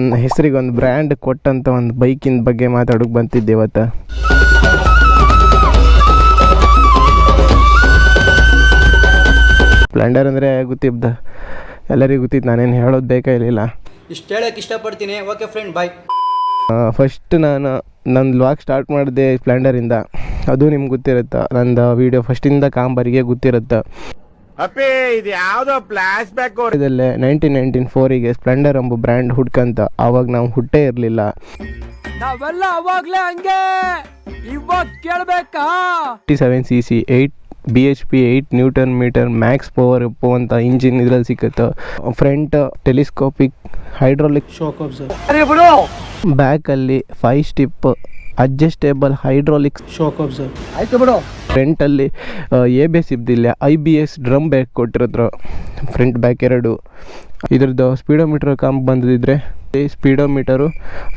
ನನ್ನ ಹೆಸರಿಗೆ ಒಂದು ಬ್ರ್ಯಾಂಡ್ ಕೊಟ್ಟಂಥ ಒಂದು ಬೈಕಿನ ಬಗ್ಗೆ ಮಾತಾಡೋಕೆ ಬಂತಿದ್ದೆ ಇವತ್ತು. ಸ್ಪ್ಲೆಂಡರ್ ಅಂದರೆ ಗೊತ್ತಿದ್ದ ಎಲ್ಲರಿಗೂ ಗೊತ್ತಿತ್ತು, ನಾನೇನು ಹೇಳೋದು ಬೇಕಾಗಿರಲಿಲ್ಲ. ಇಷ್ಟು ಹೇಳೋಕ್ಕೆ ಇಷ್ಟಪಡ್ತೀನಿ. ಓಕೆ ಫ್ರೆಂಡ್, ಬಾಯ್. ಫಸ್ಟ್ ನನ್ನ ವ್ಲಾಗ್ ಸ್ಟಾರ್ಟ್ ಮಾಡಿದೆ ಸ್ಪ್ಲೆಂಡರಿಂದ. ಅದು ನಿಮ್ಗೆ ಗೊತ್ತಿರುತ್ತೆ, ನಂದು ವೀಡಿಯೋ ಫಸ್ಟಿಂದ ಕಾಂಬರಿಗೆ ಗೊತ್ತಿರುತ್ತೆ. ಇದು ಯಾವುದೋ ಫ್ಲಾಶ್ ಬ್ಯಾಕ್ ಇದಲ್ಲೇ 1994 ಸ್ಪ್ಲೆಂಡರ್ ಎಂಬ ಬ್ರ್ಯಾಂಡ್ ಹುಡ್ಕಂತ. ಆವಾಗ ನಾವು ಹುಟ್ಟೇ ಇರಲಿಲ್ಲ. ನಾವೆಲ್ಲ ಅವಾಗಲೇ ಹಂಗೆ, ಇವಾಗ ಕೇಳಬೇಕಾ? 57cc 8 BHP 8 newton meter max power ಅಂತ ಇಂಜಿನ್ ಇದ್ರಲ್ಲಿ ಸಿಕ್ಕುತ್ತೆ. Front telescopic hydraulic shock absorber, ಬ್ಯಾಕಲ್ಲಿ 5 step adjustable hydraulic shock absorber. ಆಯ್ತು ಬಿಡು. ಫ್ರಂಟಲ್ಲಿ ABS ಇದ್ದಿಲ್ಲ, IBS ಡ್ರಮ್ ಬ್ಯಾಕ್ ಕೊಟ್ಟಿರೋದ್ರು. ಫ್ರಂಟ್ ಬ್ಯಾಕ್ ಎರಡು. ಇದ್ರದ್ದು ಸ್ಪೀಡೋಮೀಟರ್ ಕಾಂಪ್ ಬಂದಿದ್ರೆ speedometer,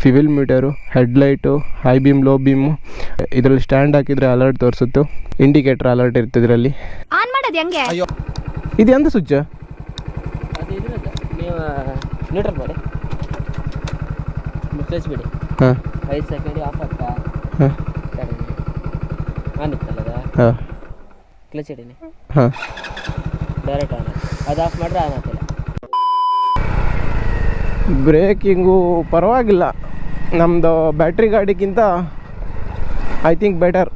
fuel meter, headlight, high beam, low beam. ಇದರಲ್ಲಿ ಸ್ಟ್ಯಾಂಡ್ ಹಾಕಿದರೆ ಅಲರ್ಟ್ ತೋರಿಸುತ್ತೆ. ಇಂಡಿಕೇಟರ್ ಅಲರ್ಟ್ ಇರ್ತದೆ ಇದರಲ್ಲಿ. ಆನ್ ಮಾಡೋದು ಹೆಂಗೆ? ಇದು ಎಂತ ಸ್ವಿಚ್? ಅದು ಇದ್ರದ್ದು ನೀವು ನ್ಯೂಟ್ರಲ್ ಮಾಡಿ ಕ್ಲಚ್ ಬಿಡಿ. ಹಾಂ 5 ಸೆಕೆಂಡ್ ಆಫ್ ಆಗ್ತಾ. ಹಾಂ ಆನ್ ಇತ್ತಲ್ಲ ಅದು. ಹಾಂ ಕ್ಲಚ್ ಹಿಡೀನಿ. ಹಾಂ ಡೈರೆಕ್ಟ್ ಆನ್. ಅದು ಆಫ್ ಮಾಡಿದ್ರೆ ಆನ್ ಆಗ್ತಿಲ್ಲ. ಬ್ರೇಕಿಂಗು ಪರವಾಗಿಲ್ಲ, ನಮ್ಮದು ಬ್ಯಾಟ್ರಿ ಗಾಡಿಗಿಂತ I think better.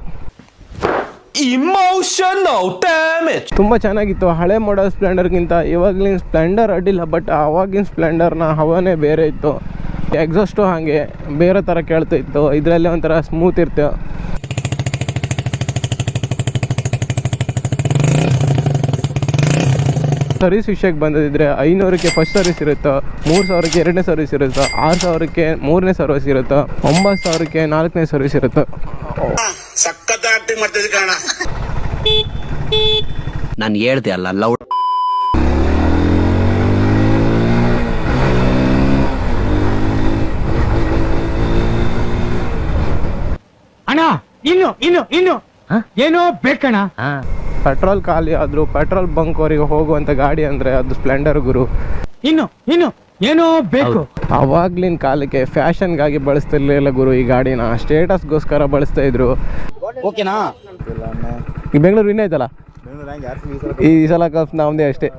Emotional damage ತುಂಬ ಚೆನ್ನಾಗಿತ್ತು ಹಳೆ ಮಾಡೆಲ್ ಸ್ಪ್ಲೆಂಡರ್ಗಿಂತ. ಇವಾಗಲಿನ ಸ್ಪ್ಲೆಂಡರ್ ಅಡ್ಡಿಲ್ಲ, ಬಟ್ ಆವಾಗಿನ ಸ್ಪ್ಲೆಂಡರ್ನ ಹವಾನೇ ಬೇರೆ ಇತ್ತು. ಎಕ್ಸಾಸ್ಟು ಹಾಗೆ ಬೇರೆ ಥರ ಕೇಳ್ತಾ ಇತ್ತು, ಇದರಲ್ಲೇ ಒಂಥರ ಸ್ಮೂತ್ ಇರ್ತು. ಸರ್ವಿಸ್ ವಿಷಯಕ್ಕೆ ಬಂದಿದ್ರೆ 500ಕ್ಕೆ ಫಸ್ಟ್ ಸರ್ವಿಸ್ ಇರುತ್ತೆ, 3000ಕ್ಕೆ ಎರಡನೇ ಸರ್ವಿಸ್ ಇರುತ್ತೆ, 6000ಕ್ಕೆ ಮೂರನೇ ಸರ್ವಿಸ್ ಇರುತ್ತೆ, 9000ಕ್ಕೆ ನಾಲ್ಕನೇ ಸರ್ವಿಸ್ ಇರುತ್ತೆ. ನಾನು ಹೇಳ್ದೆ ಅಲ್ಲ ಲೌಡ್. ಅಣ್ಣ ಇನ್ನು ಏನೋ ಬೇಕಣ್ಣ. ಪೆಟ್ರೋಲ್ ಖಾಲಿ ಆದರೂ ಪೆಟ್ರೋಲ್ ಬಂಕ್ವರೆಗೆ ಹೋಗುವಂಥ ಗಾಡಿ ಅಂದರೆ ಅದು ಸ್ಪ್ಲೆಂಡರ್ ಗುರು. ಇನ್ನು ಏನೋ ಬೇಕು. ಅವಾಗ್ಲಿನ ಕಾಲಕ್ಕೆ ಫ್ಯಾಷನ್ಗಾಗಿ ಬಳಸ್ತಿರ್ಲಿಲ್ಲ ಗುರು ಈ ಗಾಡಿನ, ಸ್ಟೇಟಸ್ಗೋಸ್ಕರ ಬಳಸ್ತಾ ಇದ್ರು. ಓಕೆನಾ? ಈ ಬೆಂಗಳೂರು ವಿನ್ ಆಯ್ತಲ್ಲ, ಈ ಸಲ ಕಪ್ ನಮ್ಮದೇ ಅಷ್ಟೇ.